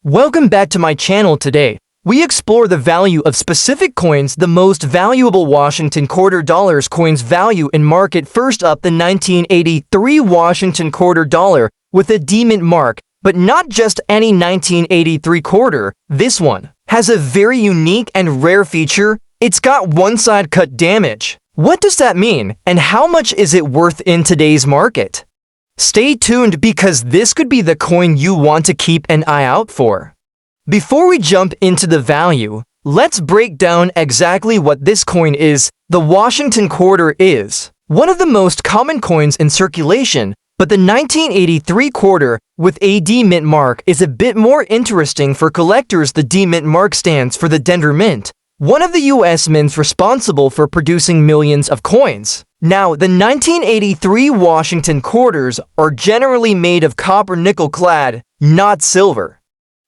Welcome back to my channel. Today, we explore the value of specific coins, the most valuable Washington quarter dollars coins value in market. First up, the 1983 Washington quarter dollar with a D-mint mark, but not just any 1983 quarter. This one has a very unique and rare feature. It's got one side cut damage. What does that mean, and how much is it worth in today's market? Stay tuned because this could be the coin you want to keep an eye out for. Before we jump into the value, let's break down exactly what this coin is. The Washington quarter is one of the most common coins in circulation, but the 1983 quarter with a D-mint mark is a bit more interesting for collectors. The D-mint mark stands for the Denver Mint, one of the U.S. mints responsible for producing millions of coins. Now, the 1983 Washington quarters are generally made of copper nickel clad, not silver.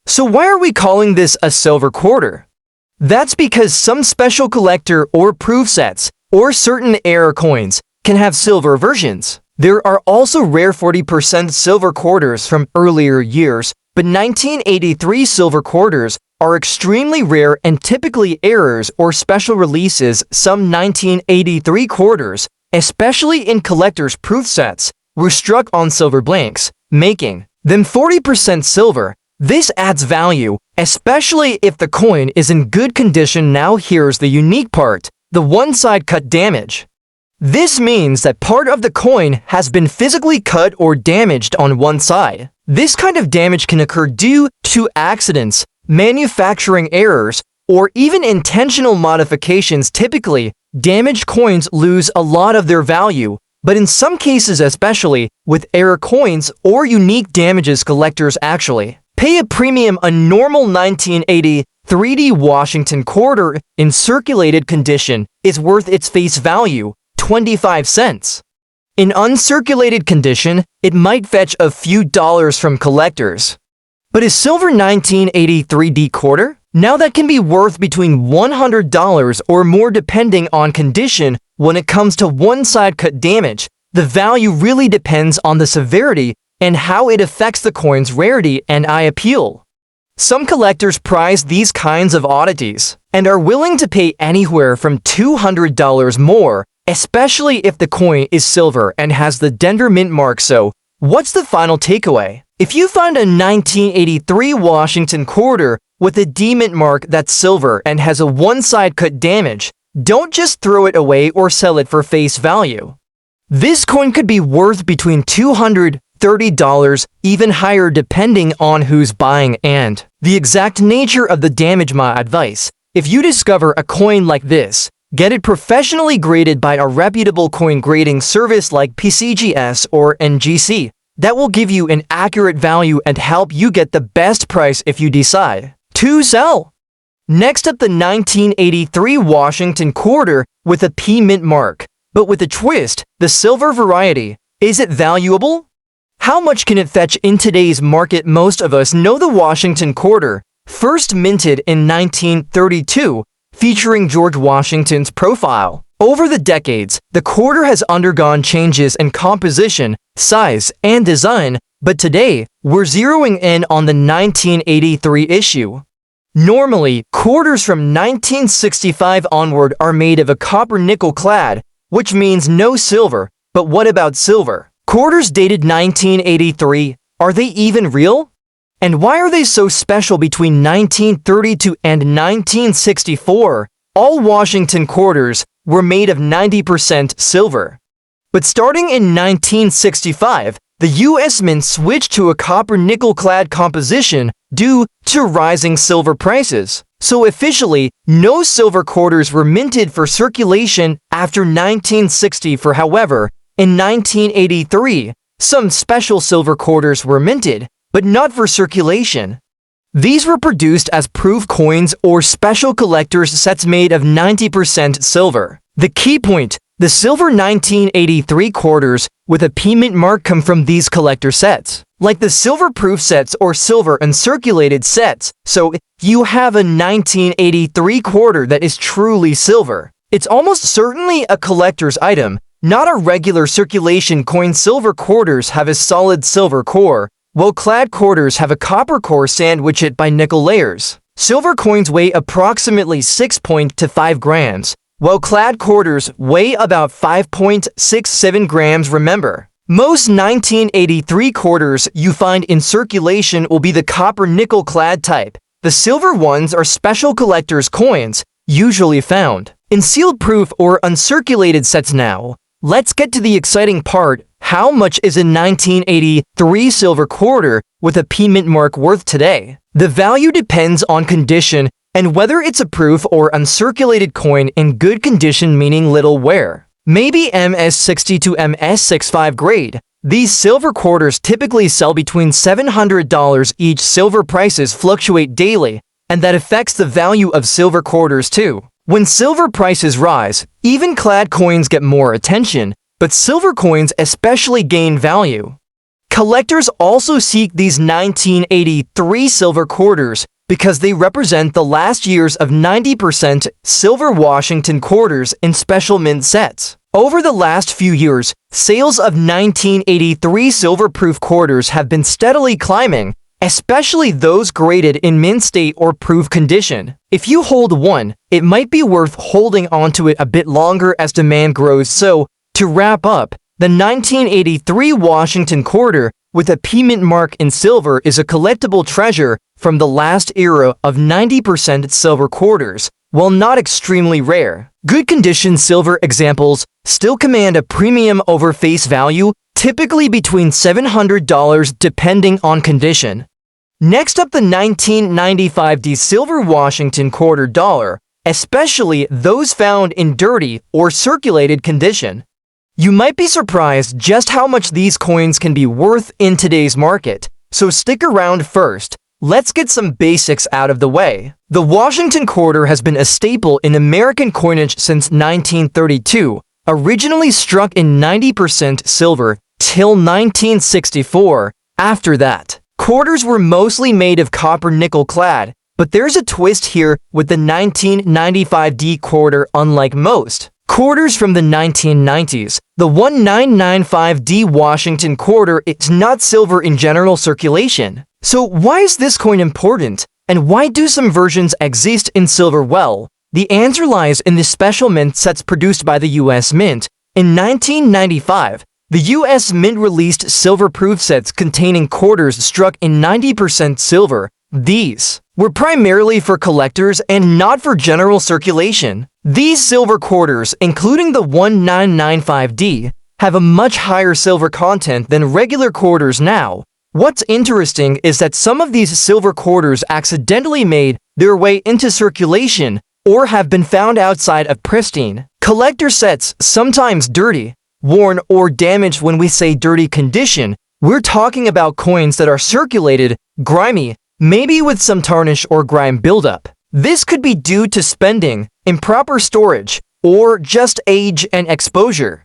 So why are we calling this a silver quarter? That's because some special collector or proof sets or certain era coins can have silver versions. There are also rare 40% silver quarters from earlier years, but 1983 silver quarters are extremely rare and typically errors or special releases. Some 1983 quarters, especially in collectors' proof sets, were struck on silver blanks, making them 40% silver. This adds value, especially if the coin is in good condition. Now here's the unique part, the one-side cut damage. This means that part of the coin has been physically cut or damaged on one side. This kind of damage can occur due to accidents, manufacturing errors, or even intentional modifications. Typically, damaged coins lose a lot of their value, but in some cases, especially with error coins or unique damages, collectors actually pay a premium. A normal 1980 3D Washington quarter in circulated condition is worth its face value, 25 cents. In uncirculated condition, it might fetch a few dollars from collectors. But is silver 1983 D quarter? Now that can be worth between $100 or more depending on condition. When it comes to one-side cut damage, the value really depends on the severity and how it affects the coin's rarity and eye appeal. Some collectors prize these kinds of oddities and are willing to pay anywhere from $200 more, especially if the coin is silver and has the Denver Mint mark. So, what's the final takeaway? If you find a 1983 Washington quarter with a D-mint mark that's silver and has a one-side cut damage, don't just throw it away or sell it for face value. This coin could be worth between $230, even higher depending on who's buying and the exact nature of the damage. My advice: if you discover a coin like this, get it professionally graded by a reputable coin grading service like PCGS or NGC. That will give you an accurate value and help you get the best price if you decide to sell. Next up, the 1983 Washington quarter with a P mint mark, but with a twist, the silver variety. Is it valuable? How much can it fetch in today's market? Most of us know the Washington quarter, first minted in 1932, featuring George Washington's profile. Over the decades, the quarter has undergone changes in composition, size, and design, but today, we're zeroing in on the 1983 issue. Normally, quarters from 1965 onward are made of a copper nickel clad, which means no silver. But what about silver? Quarters dated 1983, are they even real? And why are they so special? Between 1932 and 1964, all Washington quarters were made of 90% silver. But starting in 1965, the U.S. Mint switched to a copper nickel-clad composition due to rising silver prices. So officially, no silver quarters were minted for circulation after 1964. However, in 1983, some special silver quarters were minted, but not for circulation. These were produced as proof coins or special collector's sets made of 90% silver. The key point: the silver 1983 quarters with a P mint mark come from these collector sets, like the silver proof sets or silver uncirculated sets. So if you have a 1983 quarter that is truly silver, it's almost certainly a collector's item, not a regular circulation coin. Silver quarters have a solid silver core, while clad quarters have a copper core sandwiched by nickel layers. Silver coins weigh approximately 6.5 grams, while clad quarters weigh about 5.67 grams. Remember, most 1983 quarters you find in circulation will be the copper-nickel clad type. The silver ones are special collector's coins, usually found in sealed proof or uncirculated sets. Now, let's get to the exciting part. How much is a 1983 silver quarter with a P mint mark worth today? The value depends on condition and whether it's a proof or uncirculated coin in good condition, meaning little wear. Maybe MS60 to MS65 grade. These silver quarters typically sell between $700 each. Silver prices fluctuate daily, and that affects the value of silver quarters too. When silver prices rise, even clad coins get more attention, but silver coins especially gain value. Collectors also seek these 1983 silver quarters because they represent the last years of 90% silver Washington quarters in special mint sets. Over the last few years, sales of 1983 silver-proof quarters have been steadily climbing, especially those graded in mint state or proof condition. If you hold one, it might be worth holding onto it a bit longer as demand grows. So, to wrap up, the 1983 Washington quarter with a P mint mark in silver is a collectible treasure from the last era of 90% silver quarters. While not extremely rare, good condition silver examples still command a premium over face value, typically between $700 depending on condition. Next up, the 1995 D silver Washington quarter dollar, especially those found in dirty or circulated condition. You might be surprised just how much these coins can be worth in today's market, so stick around first. Let's get some basics out of the way. The Washington quarter has been a staple in American coinage since 1932, originally struck in 90% silver till 1964. After that, quarters were mostly made of copper-nickel clad, but there's a twist here with the 1995 D quarter. Unlike most quarters from the 1990s, the 1995 D Washington quarter is not silver in general circulation. So why is this coin important, and why do some versions exist in silver? Well, the answer lies in the special mint sets produced by the US Mint. In 1995, the US Mint released silver-proof sets containing quarters struck in 90% silver. These were primarily for collectors and not for general circulation. These silver quarters, including the 1995D, have a much higher silver content than regular quarters now. What's interesting is that some of these silver quarters accidentally made their way into circulation or have been found outside of pristine collector sets, sometimes dirty, worn, or damaged. When we say dirty condition, we're talking about coins that are circulated, grimy, maybe with some tarnish or grime buildup. This could be due to spending, improper storage, or just age and exposure.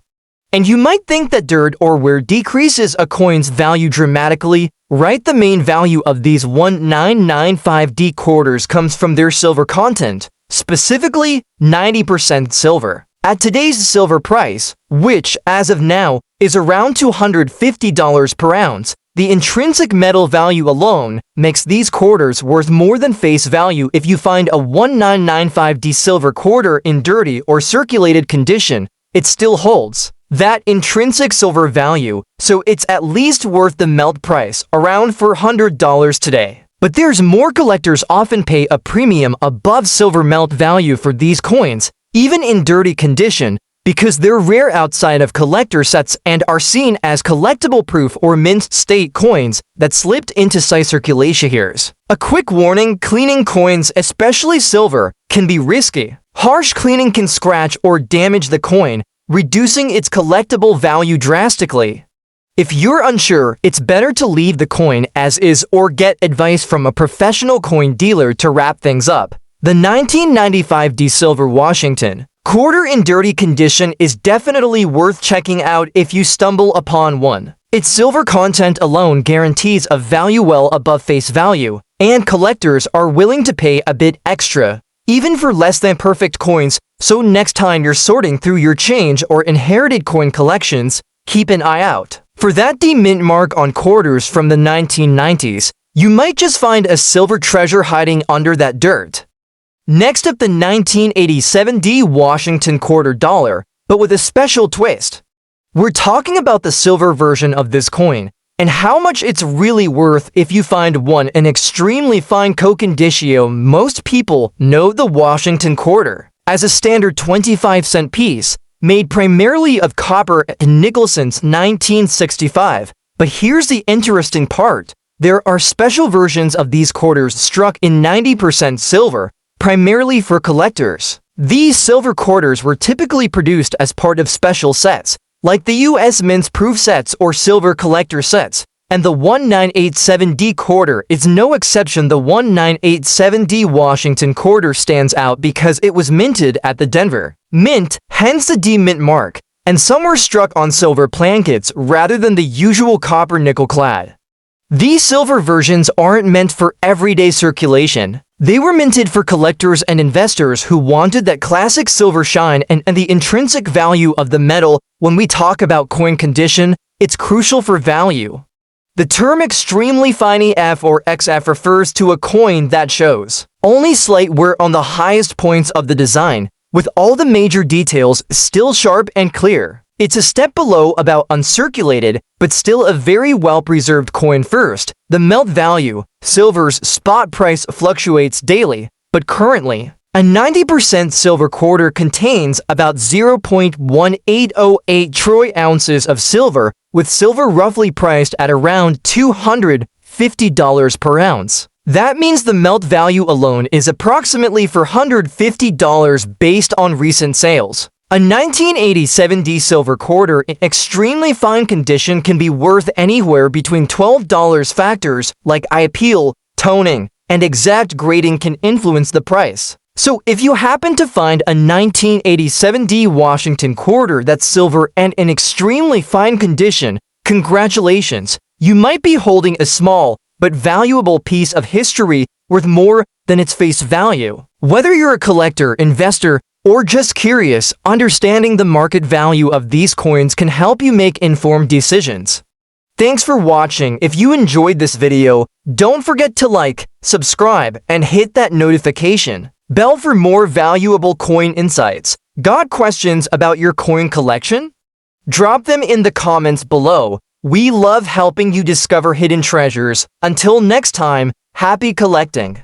And you might think that dirt or wear decreases a coin's value dramatically, right? The main value of these 1995D quarters comes from their silver content, specifically 90% silver. At today's silver price, which, as of now, is around $250 per ounce, the intrinsic metal value alone makes these quarters worth more than face value. If you find a 1995D silver quarter in dirty or circulated condition, it still holds that intrinsic silver value, so it's at least worth the melt price, around $400 today. But there's more. Collectors often pay a premium above silver melt value for these coins, even in dirty condition, because they're rare outside of collector sets and are seen as collectible proof or mint state coins that slipped into circulation. Here's a quick warning: cleaning coins, especially silver, can be risky. Harsh cleaning can scratch or damage the coin, reducing its collectible value drastically. If you're unsure, it's better to leave the coin as is or get advice from a professional coin dealer to wrap things up. The 1995D silver Washington quarter in dirty condition is definitely worth checking out if you stumble upon one. Its silver content alone guarantees a value well above face value, and collectors are willing to pay a bit extra, even for less than perfect coins. So next time you're sorting through your change or inherited coin collections, keep an eye out For that D-mint mark on quarters from the 1990s, you might just find a silver treasure hiding under that dirt. Next up, the 1987 D Washington quarter dollar, but with a special twist. We're talking about the silver version of this coin, and how much it's really worth if you find one in extremely fine condition. Most people know the Washington quarter as a standard 25-cent piece, made primarily of copper and nickel since 1965. But here's the interesting part. There are special versions of these quarters struck in 90% silver, primarily for collectors. These silver quarters were typically produced as part of special sets, like the U.S. Mint's proof sets or silver collector sets, and the 1987D quarter is no exception. The 1987D Washington quarter stands out because it was minted at the Denver Mint, hence the D Mint mark, and some were struck on silver plankets rather than the usual copper nickel clad. These silver versions aren't meant for everyday circulation. They were minted for collectors and investors who wanted that classic silver shine and the intrinsic value of the metal. When we talk about coin condition, it's crucial for value. The term extremely fine EF or XF refers to a coin that shows only slight wear on the highest points of the design, with all the major details still sharp and clear. It's a step below about uncirculated, but still a very well-preserved coin. First, the melt value. Silver's spot price fluctuates daily, but currently, a 90% silver quarter contains about 0.1808 troy ounces of silver, with silver roughly priced at around $250 per ounce. That means the melt value alone is approximately $450 based on recent sales. A 1987D silver quarter in extremely fine condition can be worth anywhere between $12. Factors like eye appeal, toning, and exact grading can influence the price. So if you happen to find a 1987D Washington quarter that's silver and in extremely fine condition, congratulations, you might be holding a small but valuable piece of history worth more than its face value. Whether you're a collector, investor, or just curious, understanding the market value of these coins can help you make informed decisions. Thanks for watching. If you enjoyed this video, don't forget to like, subscribe, and hit that notification bell for more valuable coin insights. Got questions about your coin collection? Drop them in the comments below. We love helping you discover hidden treasures. Until next time, happy collecting!